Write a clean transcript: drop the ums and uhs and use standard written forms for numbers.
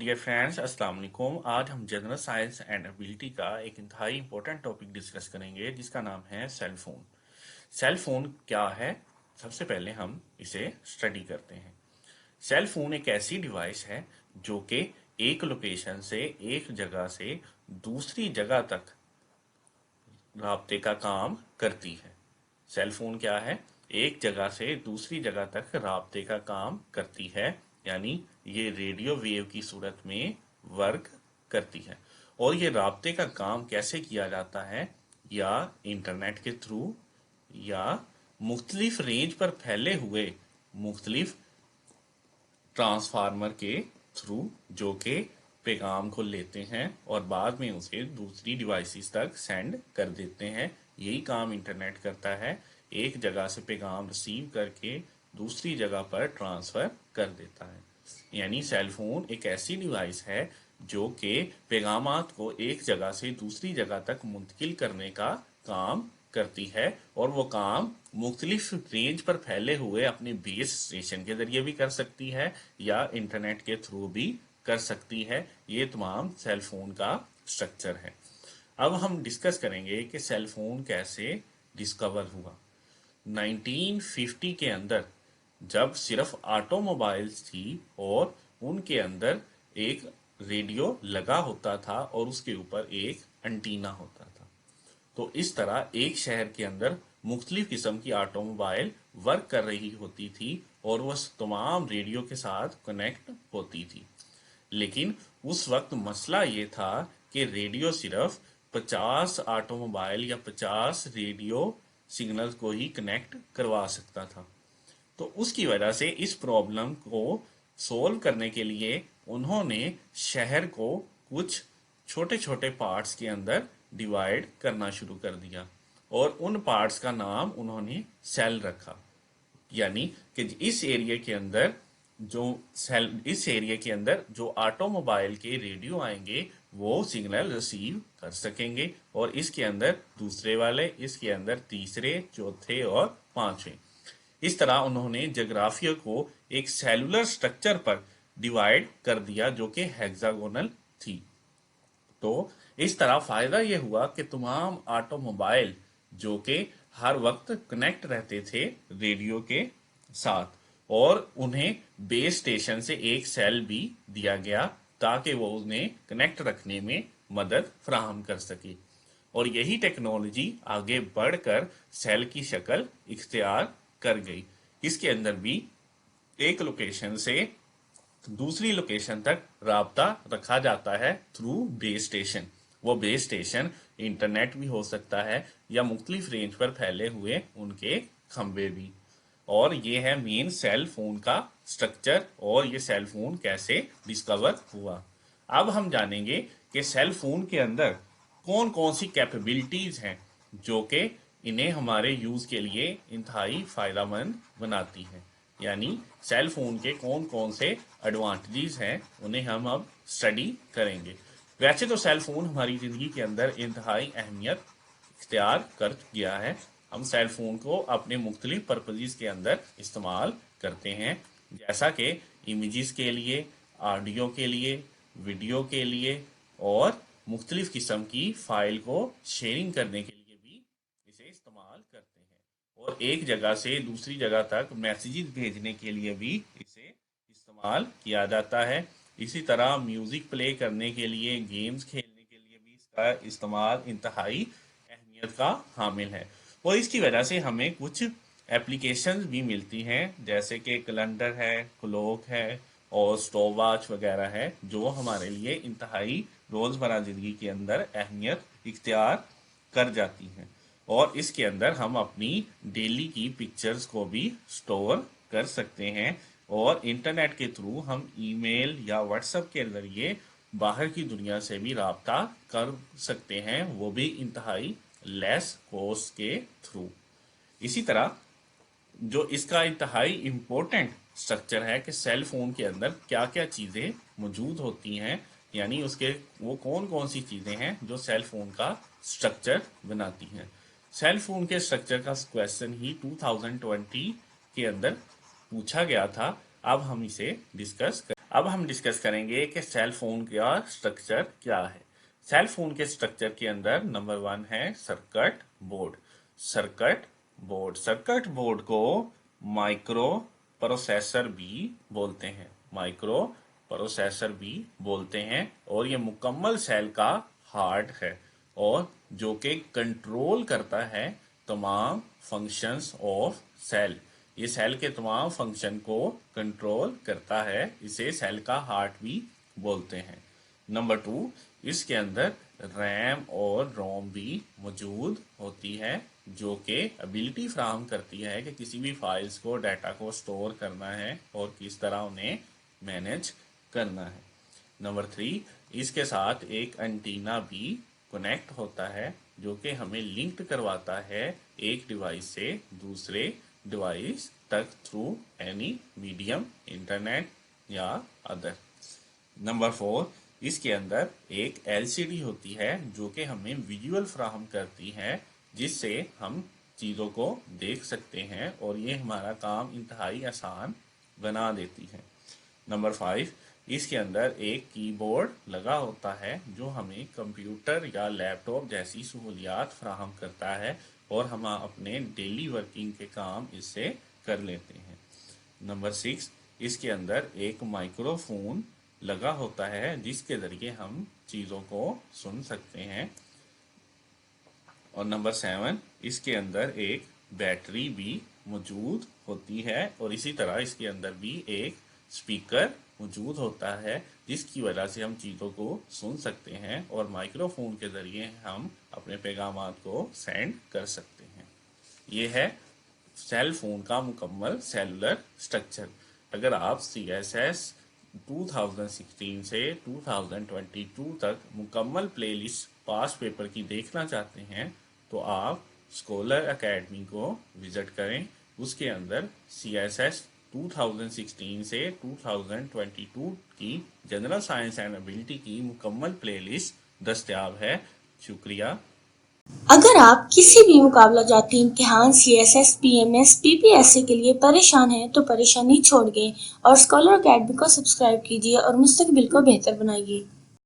Dear friends, अस्सलाम वालेकुम। आज हम जनरल साइंस एंड एबिलिटी का एक इंतहाई इंपॉर्टेंट टॉपिक डिस्कस करेंगे जिसका नाम है सेल फोन। सेल फोन क्या है, सबसे पहले हम इसे स्टडी करते हैं। सेल फोन एक ऐसी डिवाइस है जो कि एक लोकेशन से, एक जगह से दूसरी जगह तक राब्ते का काम करती है। सेल फोन क्या है? एक जगह से दूसरी जगह तक राब्ते का काम करती है, यानी ये रेडियो वेव की सूरत में वर्क करती है। और ये राब्ते का काम कैसे किया जाता है? या इंटरनेट के थ्रू, या मुख्तलिफ रेंज पर फैले हुए मुख्तलिफ ट्रांसफार्मर के थ्रू, जो कि पैगाम को लेते हैं और बाद में उसे दूसरी डिवाइसेस तक सेंड कर देते हैं। यही काम इंटरनेट करता है, एक जगह से पैगाम रिसीव करके दूसरी जगह पर ट्रांसफ़र कर देता है। यानी सेल फोन एक ऐसी डिवाइस है जो कि पैगामात को एक जगह से दूसरी जगह तक मुंतकिल करने का काम करती है, और वो काम मुख्तलिफ रेंज पर फैले हुए अपने बेस स्टेशन के जरिए भी कर सकती है या इंटरनेट के थ्रू भी कर सकती है। ये तमाम सेल फोन का स्ट्रक्चर है। अब हम डिस्कस करेंगे कि सेल फोन कैसे डिस्कवर हुआ। 1950 के अंदर जब सिर्फ ऑटोमोबाइल्स थी और उनके अंदर एक रेडियो लगा होता था और उसके ऊपर एक एंटीना होता था, तो इस तरह एक शहर के अंदर मुख्तलिफ किस्म की ऑटोमोबाइल वर्क कर रही होती थी और वह तमाम रेडियो के साथ कनेक्ट होती थी। लेकिन उस वक्त मसला ये था कि रेडियो सिर्फ 50 ऑटोमोबाइल या 50 रेडियो सिग्नल को ही कनेक्ट करवा सकता था। तो उसकी वजह से इस प्रॉब्लम को सोल्व करने के लिए उन्होंने शहर को कुछ छोटे छोटे पार्ट्स के अंदर डिवाइड करना शुरू कर दिया और उन पार्ट्स का नाम उन्होंने सेल रखा। यानी कि इस एरिया के अंदर जो ऑटोमोबाइल के रेडियो आएंगे वो सिग्नल रिसीव कर सकेंगे, और इसके अंदर दूसरे वाले, इसके अंदर तीसरे, चौथे और पांचवें। इस तरह उन्होंने जोग्राफिया को एक सेलुलर स्ट्रक्चर पर डिवाइड कर दिया जो कि हेक्सागोनल थी। तो इस तरह फायदा यह हुआ कि तमाम ऑटोमोबाइल जो कि हर वक्त कनेक्ट रहते थे रेडियो के साथ, और उन्हें बेस स्टेशन से एक सेल भी दिया गया ताकि वो उन्हें कनेक्ट रखने में मदद फराहम कर सके। और यही टेक्नोलॉजी आगे बढ़कर सेल की शक्ल इख्तियार कर गई। इसके अंदर भी एक लोकेशन से दूसरी लोकेशन तक राब्ता रखा जाता है थ्रू बेस स्टेशन। वो बेस स्टेशन इंटरनेट भी हो सकता है या मुख्तलिफ रेंज पर फैले हुए उनके खंबे भी। और ये है मेन सेल फोन का स्ट्रक्चर और ये सेल फोन कैसे डिस्कवर हुआ। अब हम जानेंगे कि सेल फोन के अंदर कौन कौन सी कैपेबिलिटीज हैं जो कि इन्हें हमारे यूज के लिए इंतहाई फायदेमंद बनाती हैं। यानी सेल फोन के कौन कौन से एडवांटेजेस हैं उन्हें हम अब स्टडी करेंगे। वैसे तो सेल फोन हमारी ज़िंदगी के अंदर इंतहाई अहमियत इख्तियार कर गया है। हम सेल फोन को अपने मुख्तलिफ पर्पजेज़ के अंदर इस्तेमाल करते हैं, जैसा कि इमेजेस के लिए, ऑडियो के लिए, वीडियो के लिए, और मुख्तलिफ किस्म की फाइल को शेयरिंग करने के लिए भी इसे इस्तेमाल करते हैं, और एक जगह से दूसरी जगह तक मैसेजेस भेजने के लिए भी इसे इस्तेमाल किया जाता है। इसी तरह म्यूज़िक प्ले करने के लिए, गेम्स खेलने के लिए भी इसका इस्तेमाल इंतहाई अहमियत का हामिल है। और इसकी वजह से हमें कुछ एप्लीकेशंस भी मिलती हैं, जैसे कि कैलेंडर है, क्लॉक है और स्टॉप वॉच वगैरह है, जो हमारे लिए इंतहाई रोज़मर्रा ज़िंदगी के अंदर अहमियत इख्तियार कर जाती हैं। और इसके अंदर हम अपनी डेली की पिक्चर्स को भी स्टोर कर सकते हैं, और इंटरनेट के थ्रू हम ईमेल या व्हाट्सएप के ज़रिए बाहर की दुनिया से भी राब्ता कर सकते हैं, वो भी इंतहाई लेस कॉस्ट के थ्रू। इसी तरह जो इसका इंतहाई इम्पोर्टेंट स्ट्रक्चर है कि सेल फोन के अंदर क्या क्या चीज़ें मौजूद होती हैं, यानी उसके वो कौन कौन सी चीज़ें हैं जो सेल फोन का स्ट्रक्चर बनाती हैं। सेल फोन के स्ट्रक्चर का क्वेश्चन ही 2020 के अंदर पूछा गया था। अब हम इसे डिस्कस करें। अब हम डिस्कस करेंगे कि सेल फोन का स्ट्रक्चर क्या है। सेल फोन के स्ट्रक्चर के अंदर नंबर 1 है सर्किट बोर्ड। सर्किट बोर्ड को माइक्रो प्रोसेसर भी बोलते हैं, और ये मुकम्मल सेल का हार्ट है और जो कि कंट्रोल करता है तमाम फंक्शंस ऑफ सेल। ये सेल के तमाम फंक्शन को कंट्रोल करता है, इसे सेल का हार्ट भी बोलते हैं। नंबर 2, इसके अंदर रैम और रोम भी मौजूद होती है जो कि एबिलिटी फराहम करती है कि किसी भी फाइल्स को, डाटा को स्टोर करना है और किस तरह उन्हें मैनेज करना है। नंबर 3, इसके साथ एक एंटीना भी कनेक्ट होता है जो कि हमें लिंक्ड करवाता है एक डिवाइस से दूसरे डिवाइस तक थ्रू एनी मीडियम, इंटरनेट या अदर। नंबर 4, इसके अंदर एक LCD होती है जो कि हमें विजुअल फराहम करती है जिससे हम चीज़ों को देख सकते हैं और ये हमारा काम इंतहाई आसान बना देती है। नंबर 5, इसके अंदर एक कीबोर्ड लगा होता है जो हमें कंप्यूटर या लैपटॉप जैसी सहूलियात फराहम करता है और हम अपने डेली वर्किंग के काम इससे कर लेते हैं। नंबर 6, इसके अंदर एक माइक्रोफोन लगा होता है जिसके ज़रिए हम चीज़ों को सुन सकते हैं। और नंबर 7, इसके अंदर एक बैटरी भी मौजूद होती है और इसी तरह इसके अंदर भी एक स्पीकर मौजूद होता है जिसकी वजह से हम चीज़ों को सुन सकते हैं और माइक्रोफोन के ज़रिए हम अपने पैगामात को सेंड कर सकते हैं। ये है सेल फोन का मुकम्मल सेलुलर स्ट्रक्चर। अगर आप CSS 2016 से 2022 तक मुकम्मल प्लेलिस्ट पास पेपर की देखना चाहते हैं तो आप स्कॉलर एकेडमी को विज़िट करें। उसके अंदर CSS 2016 से 2022 की जनरल साइंस एंड एबिलिटी की मुकम्मल प्लेलिस्ट दस्तयाब है। शुक्रिया। अगर आप किसी भी मुकाबला जाती इम्तिहान CSS, PMS, PPSC के लिए परेशान हैं तो परेशानी छोड़ गए और स्कॉलर एकेडमी को सब्सक्राइब कीजिए और मुस्तकबिल को बेहतर बनाइए।